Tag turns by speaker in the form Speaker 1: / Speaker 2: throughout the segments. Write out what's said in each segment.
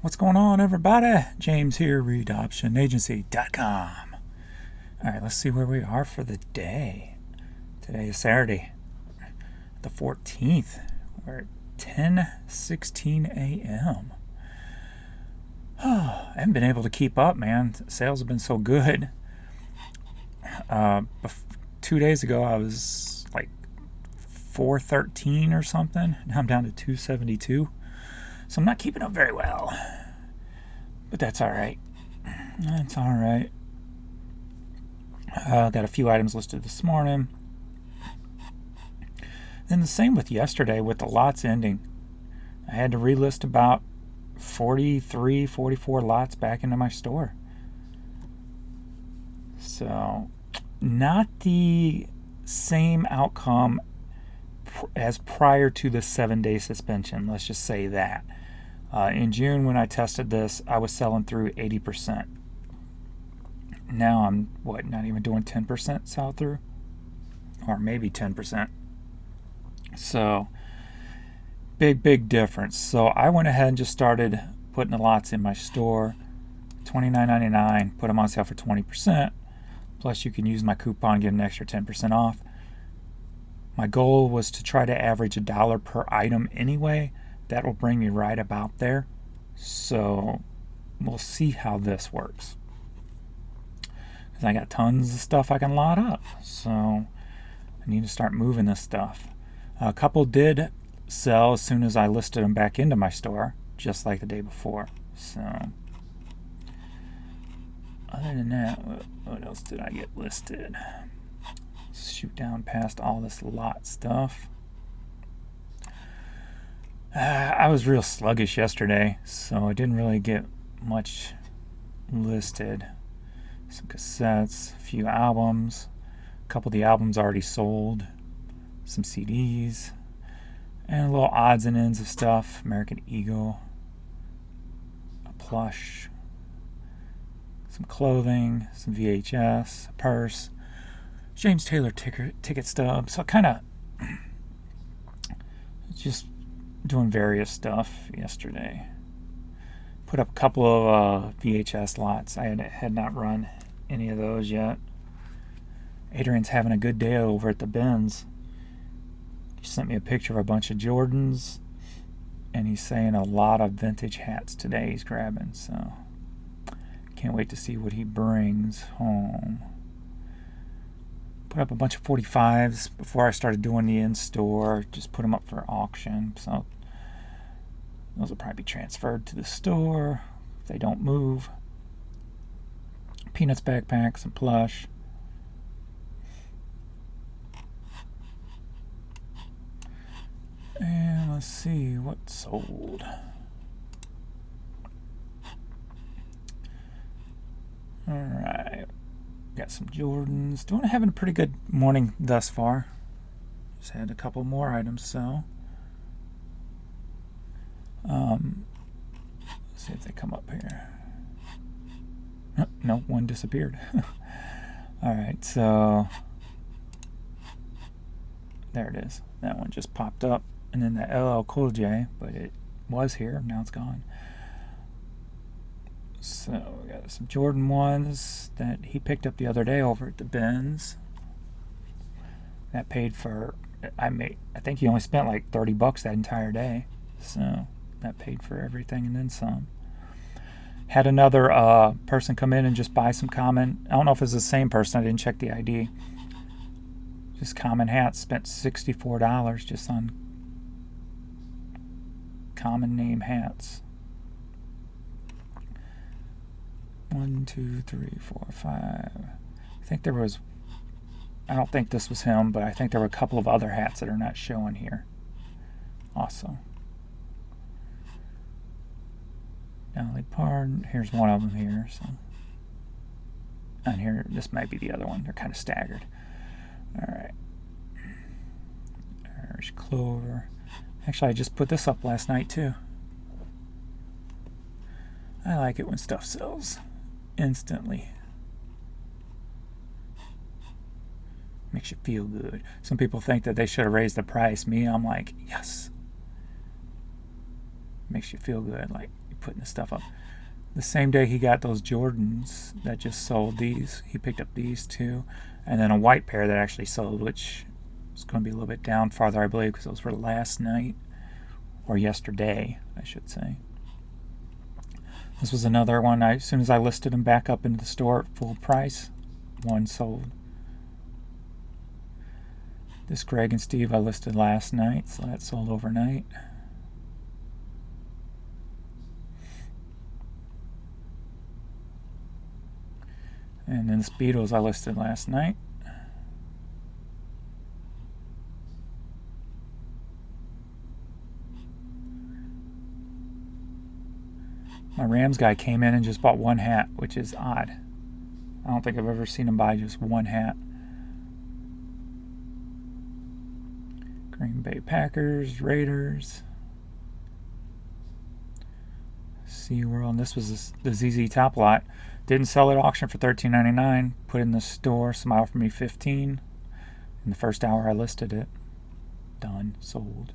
Speaker 1: What's going on, everybody? James here, readoptionagency.com. All right, let's see where we are for the day. Today is Saturday, the 14th. We're at 10:16 a.m. I haven't been able to keep up, man. Sales have been so good. 2 days ago, I was like 413 or something. Now I'm down to 272. So I'm not keeping up very well. But that's all right. That's all right. Got a few items listed this morning. And the same with yesterday with the lots ending. I had to relist about 43, 44 lots back into my store. So, not the same outcome as prior to the 7-day suspension. Let's just say that. In June, when I tested this, I was selling through 80%. Now I'm, not even doing 10% sell through? Or maybe 10%. So, big difference. So, I went ahead and just started putting the lots in my store. $29.99, put them on sale for 20%. Plus, you can use my coupon and get an extra 10% off. My goal was to try to average $1 per item anyway. That will bring me right about there. So we'll see how this works. Because I got tons of stuff I can lot up. So I need to start moving this stuff. A couple did sell as soon as I listed them back into my store, just like the day before. So other than that, what else did I get listed? Shoot down past all this lot stuff. I was real sluggish yesterday, so I didn't really get much listed. Some cassettes, a few albums, a couple of the albums already sold, some CDs, and a little odds and ends of stuff. American Eagle, a plush, some clothing, some VHS, a purse, James Taylor ticket stub. So kind of just doing various stuff yesterday. Put up a couple of VHS lots. I had not run any of those yet. Adrian's having a good day over at the bins. He sent me a picture of a bunch of Jordans, and he's saying a lot of vintage hats today he's grabbing. So can't wait to see what he brings home. Put up a bunch of 45s before I started doing the in-store. Just put them up for auction. So those will probably be transferred to the store if they don't move. Peanuts backpack, some plush. And let's see what sold. Alright. Got some Jordans. Having a pretty good morning thus far. Just had a couple more items sell. Let's see if they come up here. Oh, no, one disappeared. Alright, so there it is. That one just popped up. And then the LL Cool J, but it was here. Now it's gone. So we got some Jordan ones that he picked up the other day over at the bins. That paid for, I think he only spent like $30 that entire day. So that paid for everything and then some. Had another person come in and just buy some common, I don't know if it's the same person, I didn't check the ID. Just common hats, spent $64 just on common name hats. 1, 2, 3, 4, 5. I think there was, I don't think this was him, but I think there were a couple of other hats that are not showing here. Also. Dolly Parton, here's one of them here. So. And here, this might be the other one. They're kind of staggered. Alright. Irish Clover. Actually, I just put this up last night too. I like it when stuff sells instantly. Makes you feel good. Some people think that they should have raised the price. Me, I'm like, yes. Makes you feel good, like you're putting this stuff up. The same day he got those Jordans that just sold these, he picked up these too. And then a white pair that actually sold, which is going to be a little bit down farther, I believe, because those were last night. Or yesterday, I should say. This was another one. As soon as I listed them back up into the store at full price, one sold. This Greg and Steve I listed last night, so that sold overnight. And then the Speedos I listed last night. My Rams guy came in and just bought one hat, which is odd. I don't think I've ever seen him buy just one hat. Green Bay Packers, Raiders, SeaWorld. And this was the ZZ Top lot. Didn't sell at auction for $13.99. Put it in the store. Somebody offered me $15. In the first hour I listed it. Done. Sold.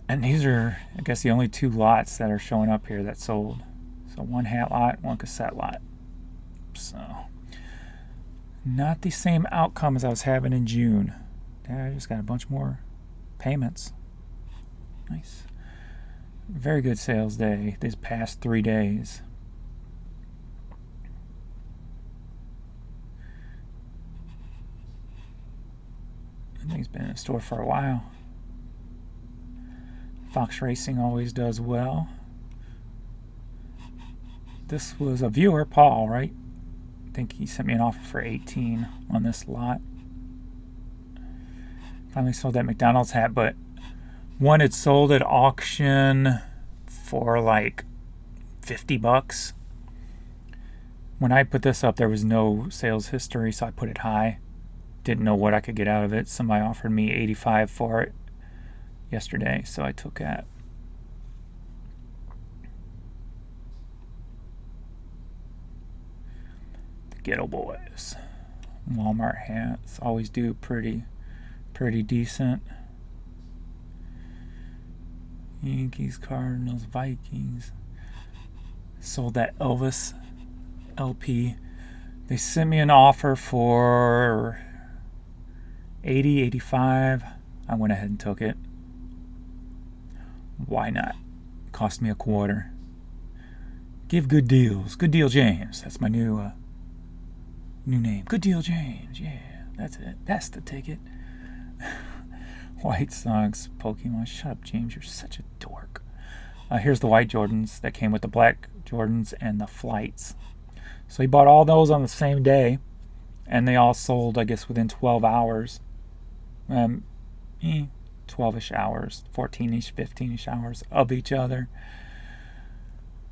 Speaker 1: And these are, I guess, the only two lots that are showing up here that sold. So one hat lot, one cassette lot. So, not the same outcome as I was having in June. I just got a bunch more payments. Nice. Very good sales day these past 3 days. I think he's been in the store for a while. Fox Racing always does well. This was a viewer, Paul, right? I think he sent me an offer for $18 on this lot. Finally sold that McDonald's hat, but one had sold at auction for like $50. When I put this up, there was no sales history, so I put it high. Didn't know what I could get out of it. Somebody offered me $85 for it yesterday, so I took that. The Ghetto Boys. Walmart hats always do pretty decent. Yankees, Cardinals, Vikings. Sold that Elvis LP. They sent me an offer for $80, $85. I went ahead and took it. Why not? Cost me $0.25. Give good deals. Good Deal James. That's my new name. Good Deal James. Yeah, that's it. That's the ticket. White Sox, Pokemon. Shut up, James. You're such a dork. Here's the white Jordans that came with the black Jordans and the flights. So he bought all those on the same day, and they all sold, I guess, within 12 hours. 12-ish hours, 14-ish, 15-ish hours of each other.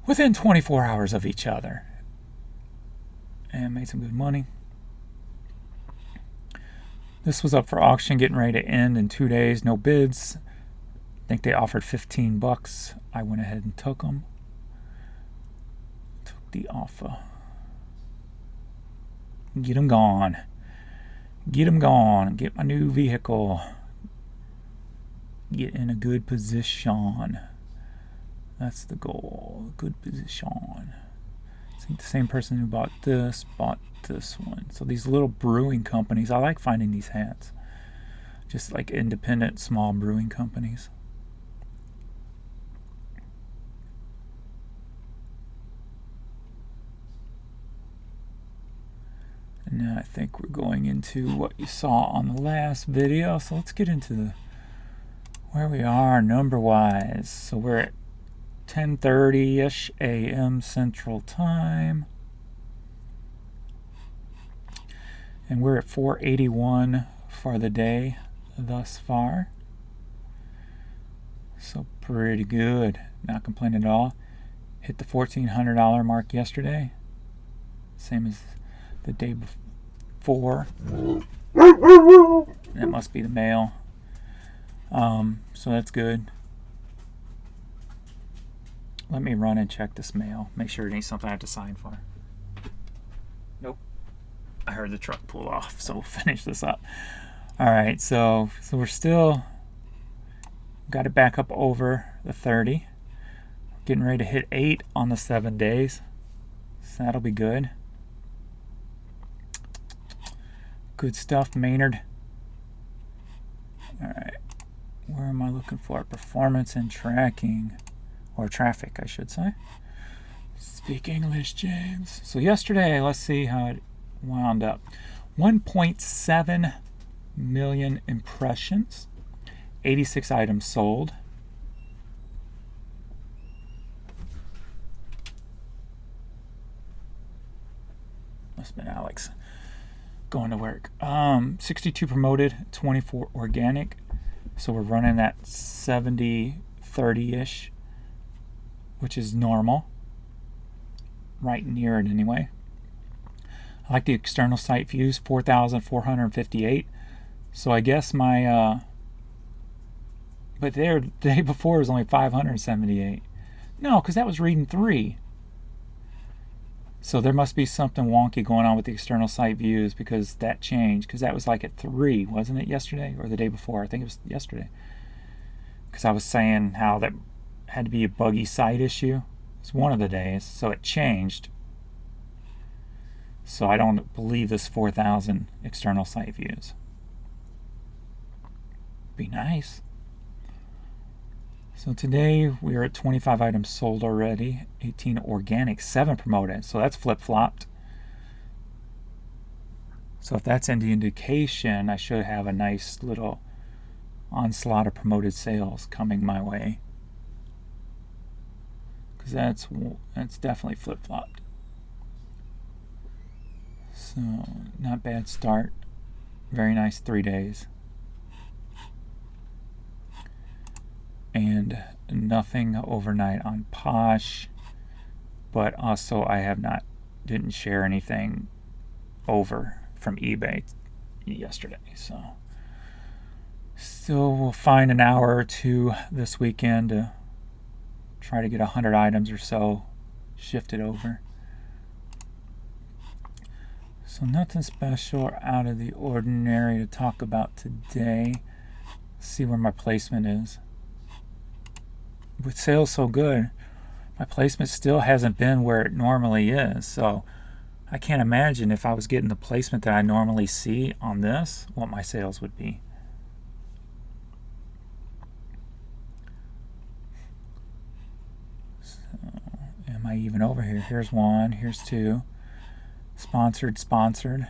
Speaker 1: Within 24 hours of each other. And made some good money. This was up for auction, getting ready to end in 2 days. No bids. I think they offered $15. I went ahead and took them. Took the offer. Get them gone. Get them gone. Get my new vehicle. Get in a good position. That's the goal. Good position. I think the same person who bought this one. So these little brewing companies, I like finding these hats. Just like independent small brewing companies. And now I think we're going into what you saw on the last video. So let's get into where we are number wise. So we're at 10:30-ish a.m. Central Time. And we're at 481 for the day thus far. So pretty good. Not complaining at all. Hit the $1,400 mark yesterday. Same as the day before. That must be the mail. So that's good. Let me run and check this mail. Make sure it ain't something I have to sign for. Nope. I heard the truck pull off, so we'll finish this up. Alright, so we're still got it back up over the 30. Getting ready to hit 8 on the 7 days. So that'll be good. Good stuff, Maynard. Alright. Where am I looking for? Performance and tracking. Or traffic, I should say. Speak English, James. So yesterday, let's see how it wound up. 1.7 million impressions. 86 items sold. Must have been Alex going to work. 62 promoted, 24 organic. So we're running at 70-30-ish, which is normal. Right near it anyway. I like the external site views, 4,458. So I guess my, but there, the day before was only 578. No, because that was reading 3. So there must be something wonky going on with the external site views because that changed. Because that was like at 3, wasn't it, yesterday? Or the day before? I think it was yesterday. Because I was saying how that had to be a buggy site issue. It's one of the days, so it changed. So I don't believe this 4,000 external site views. Be nice. So today we are at 25 items sold already, 18 organic, 7 promoted. So that's flip-flopped. So if that's any indication, I should have a nice little onslaught of promoted sales coming my way. Because that's definitely flip-flopped. So not bad start. Very nice 3 days. And nothing overnight on Posh, but also I didn't share anything over from eBay yesterday. So still we'll find an hour or two this weekend to try to get 100 items or so shifted over. So nothing special or out of the ordinary to talk about today. Let's see where my placement is. With sales so good, my placement still hasn't been where it normally is. So I can't imagine if I was getting the placement that I normally see on this, what my sales would be. So am I even over here? Here's 1, here's 2. Sponsored. So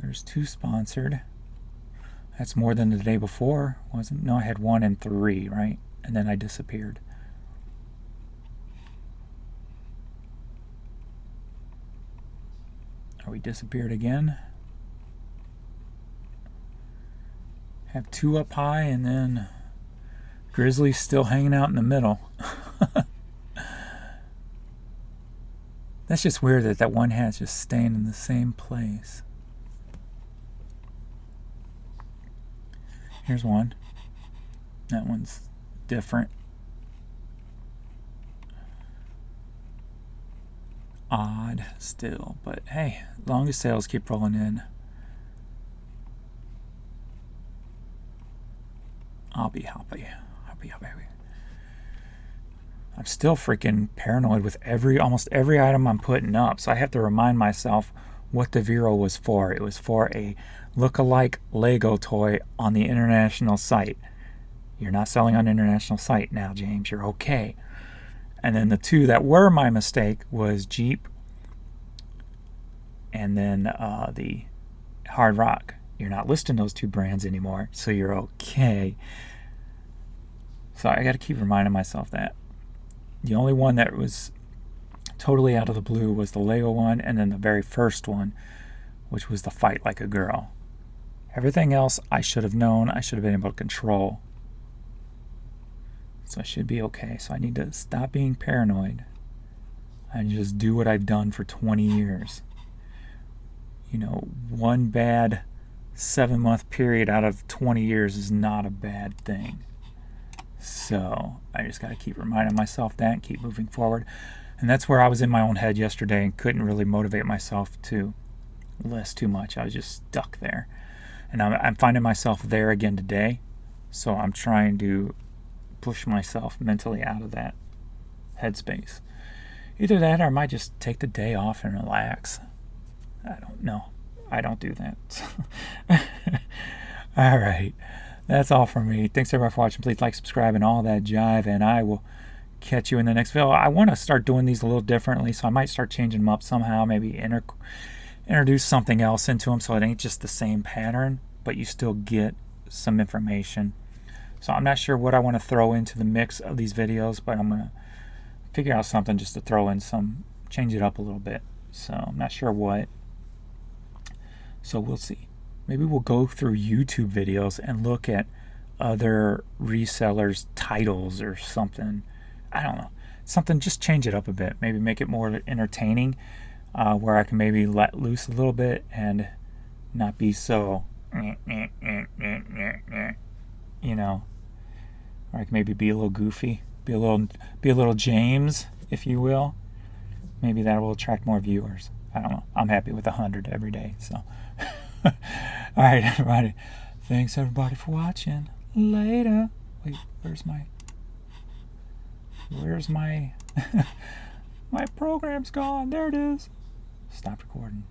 Speaker 1: there's 2 sponsored. That's more than the day before, wasn't it? No, I had 1 and 3, right? And then I disappeared. Are we disappeared again? Have 2 up high and then Grizzly's still hanging out in the middle. That's just weird that one hat's just staying in the same place. Here's 1. That one's different. Odd still, but hey, as long as sales keep rolling in, I'll be happy. I'm still freaking paranoid with almost every item I'm putting up, so I have to remind myself what the Vero was for. It was for a look-alike Lego toy on the international site. You're not selling on international site now, James. You're okay. And then the 2 that were my mistake was Jeep and then the Hard Rock. You're not listing those 2 brands anymore, so you're okay. So I got to keep reminding myself that. The only one that was totally out of the blue was the Lego one, and then the very first one, which was the Fight Like a Girl. Everything else I should have known, I should have been able to control. So I should be okay. So I need to stop being paranoid and just do what I've done for 20 years. You know, one bad 7-month period out of 20 years is not a bad thing. So I just got to keep reminding myself that and keep moving forward. And that's where I was in my own head yesterday and couldn't really motivate myself to list too much. I was just stuck there. And I'm finding myself there again today. So I'm trying to push myself mentally out of that headspace. Either that or I might just take the day off and relax. I don't know. I don't do that. All right. That's all from me. Thanks everybody for watching. Please like, subscribe, and all that jive. And I will catch you in the next video. I want to start doing these a little differently, so I might start changing them up somehow. Maybe introduce something else into them so it ain't just the same pattern, but you still get some information. So I'm not sure what I want to throw into the mix of these videos, but I'm going to figure out something just to throw in some, change it up a little bit. So I'm not sure what. So we'll see. Maybe we'll go through YouTube videos and look at other resellers' titles or something. I don't know. Something, just change it up a bit. Maybe make it more entertaining, where I can maybe let loose a little bit and not be so, you know, or I can maybe be a little goofy, be a little James, if you will. Maybe that will attract more viewers. I don't know. I'm happy with 100 every day. So, all right, everybody. Thanks everybody for watching. Later. Wait, where's my my program's gone? There it is. Stop recording.